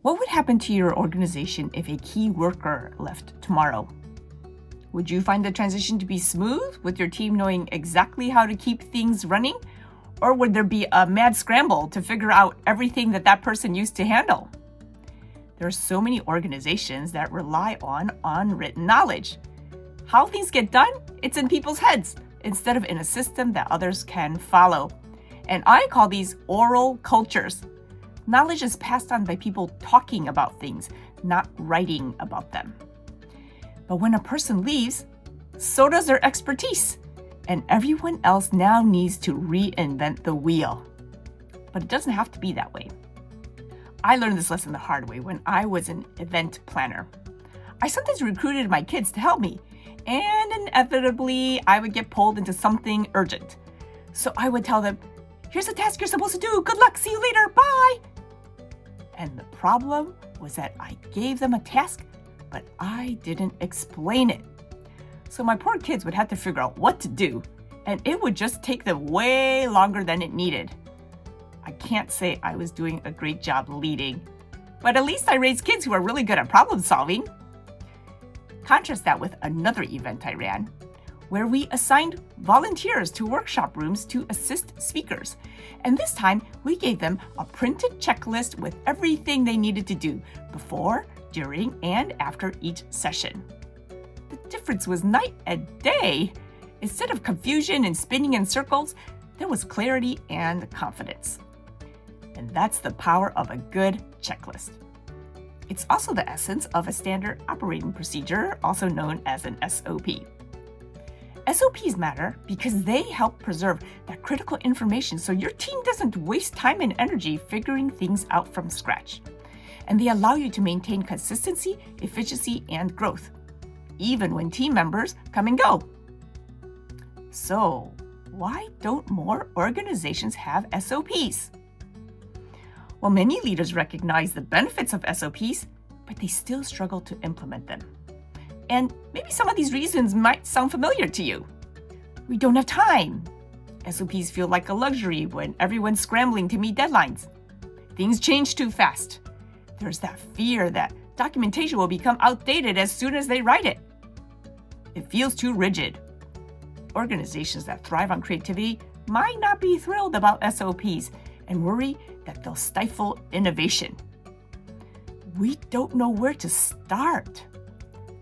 What would happen to your organization if a key worker left tomorrow? Would you find the transition to be smooth, with your team knowing exactly how to keep things running? Or would there be a mad scramble to figure out everything that person used to handle? There are so many organizations that rely on unwritten knowledge. How things get done, it's in people's heads instead of in a system that others can follow. And I call these oral cultures. Knowledge is passed on by people talking about things, not writing about them. But when a person leaves, so does their expertise, and everyone else now needs to reinvent the wheel. But it doesn't have to be that way. I learned this lesson the hard way when I was an event planner. I sometimes recruited my kids to help me, and inevitably I would get pulled into something urgent. So I would tell them, "Here's a task you're supposed to do. Good luck. See you later. Bye." And the problem was that I gave them a task, but I didn't explain it. So my poor kids would have to figure out what to do, and it would just take them way longer than it needed. I can't say I was doing a great job leading, but at least I raised kids who are really good at problem solving. Contrast that with another event I ran, where we assigned volunteers to workshop rooms to assist speakers. And this time, we gave them a printed checklist with everything they needed to do before, during, and after each session. The difference was night and day. Instead of confusion and spinning in circles, there was clarity and confidence. And that's the power of a good checklist. It's also the essence of a standard operating procedure, also known as an SOP. SOPs matter because they help preserve that critical information so your team doesn't waste time and energy figuring things out from scratch. And they allow you to maintain consistency, efficiency, and growth, even when team members come and go. So, why don't more organizations have SOPs? Well, many leaders recognize the benefits of SOPs, but they still struggle to implement them. And maybe some of these reasons might sound familiar to you. We don't have time. SOPs feel like a luxury when everyone's scrambling to meet deadlines. Things change too fast. There's that fear that documentation will become outdated as soon as they write it. It feels too rigid. Organizations that thrive on creativity might not be thrilled about SOPs and worry that they'll stifle innovation. We don't know where to start.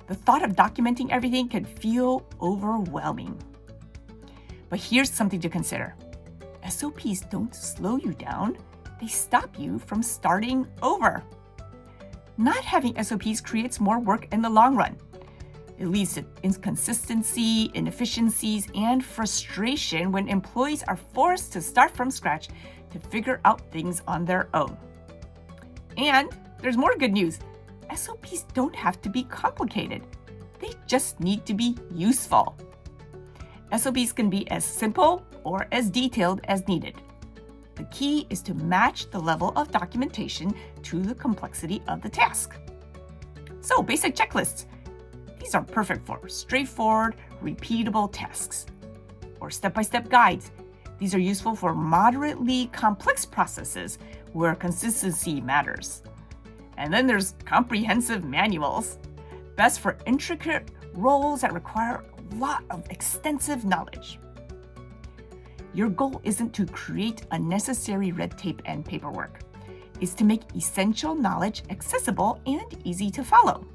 The thought of documenting everything can feel overwhelming. But here's something to consider. SOPs don't slow you down. They stop you from starting over. Not having SOPs creates more work in the long run. It leads to inconsistency, inefficiencies, and frustration when employees are forced to start from scratch to figure out things on their own. And there's more good news. SOPs don't have to be complicated. They just need to be useful. SOPs can be as simple or as detailed as needed. The key is to match the level of documentation to the complexity of the task. So, basic checklists. These are perfect for straightforward, repeatable tasks. Or step-by-step guides. These are useful for moderately complex processes where consistency matters. And then there's comprehensive manuals, best for intricate roles that require a lot of extensive knowledge. Your goal isn't to create unnecessary red tape and paperwork. It's to make essential knowledge accessible and easy to follow.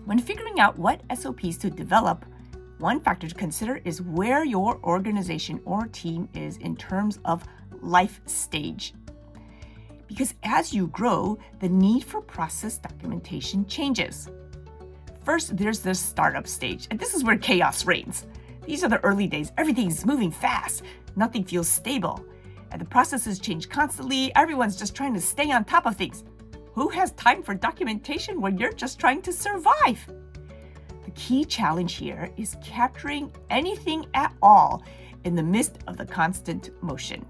When figuring out what SOPs to develop, one factor to consider is where your organization or team is in terms of life stage. Because as you grow, the need for process documentation changes. First, there's the startup stage, and this is where chaos reigns. These are the early days. Everything's moving fast. Nothing feels stable. And the processes change constantly. Everyone's just trying to stay on top of things. Who has time for documentation when you're just trying to survive? The key challenge here is capturing anything at all in the midst of the constant motion.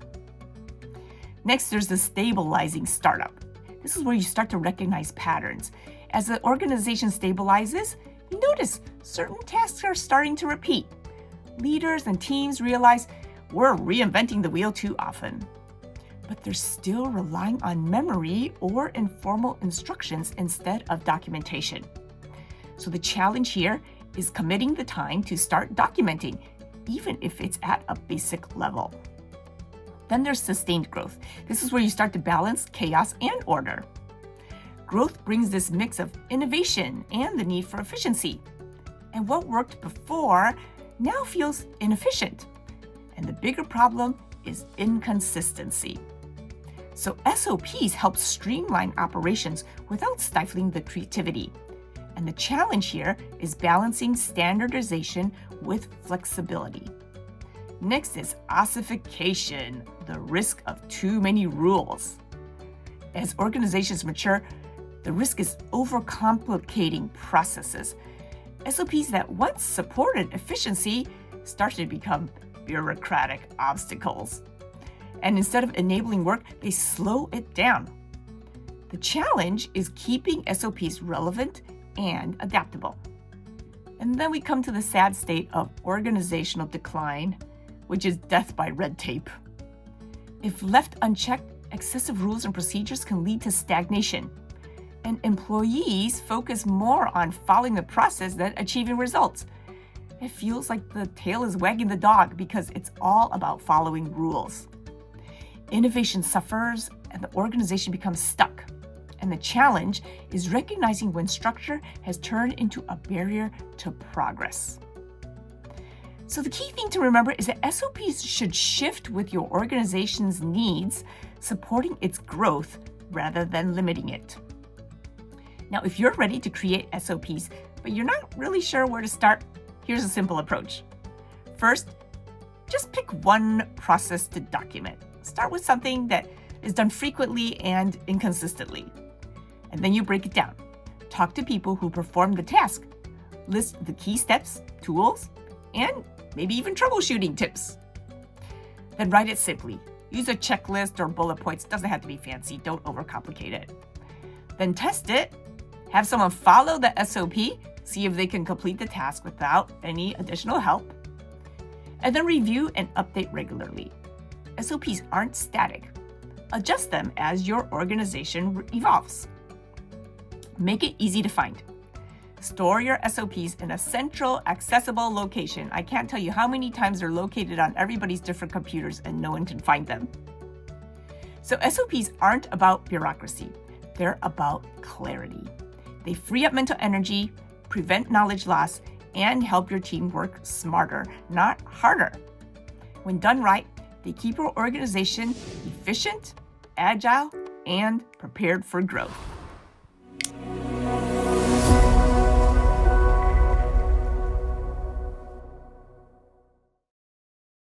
Next, there's the stabilizing startup. This is where you start to recognize patterns. As the organization stabilizes, you notice certain tasks are starting to repeat. Leaders and teams realize we're reinventing the wheel too often. but they're still relying on memory or informal instructions instead of documentation. So the challenge here is committing the time to start documenting, even if it's at a basic level. Then there's sustained growth. This is where you start to balance chaos and order. Growth brings this mix of innovation and the need for efficiency. And what worked before now feels inefficient. And the bigger problem is inconsistency. So SOPs help streamline operations without stifling the creativity. And the challenge here is balancing standardization with flexibility. Next is ossification, the risk of too many rules. As organizations mature, the risk is overcomplicating processes. SOPs that once supported efficiency start to become bureaucratic obstacles. And instead of enabling work, they slow it down. The challenge is keeping SOPs relevant and adaptable. And then we come to the sad state of organizational decline, which is death by red tape. If left unchecked, excessive rules and procedures can lead to stagnation, and employees focus more on following the process than achieving results. It feels like the tail is wagging the dog because it's all about following rules. Innovation suffers and the organization becomes stuck. And the challenge is recognizing when structure has turned into a barrier to progress. So the key thing to remember is that SOPs should shift with your organization's needs, supporting its growth rather than limiting it. Now, if you're ready to create SOPs, but you're not really sure where to start, here's a simple approach. First, just pick one process to document. Start with something that is done frequently and inconsistently. And then you break it down. Talk to people who perform the task. List the key steps, tools, and maybe even troubleshooting tips. Then write it simply. Use a checklist or bullet points. Doesn't have to be fancy. Don't overcomplicate it. Then test it. Have someone follow the SOP. See if they can complete the task without any additional help. And then review and update regularly. SOPs aren't static. Adjust them as your organization evolves. Make it easy to find. Store your SOPs in a central, accessible location. I can't tell you how many times they're located on everybody's different computers and no one can find them. So SOPs aren't about bureaucracy. They're about clarity. They free up mental energy, prevent knowledge loss, and help your team work smarter, not harder. When done right, they keep your organization efficient, agile, and prepared for growth.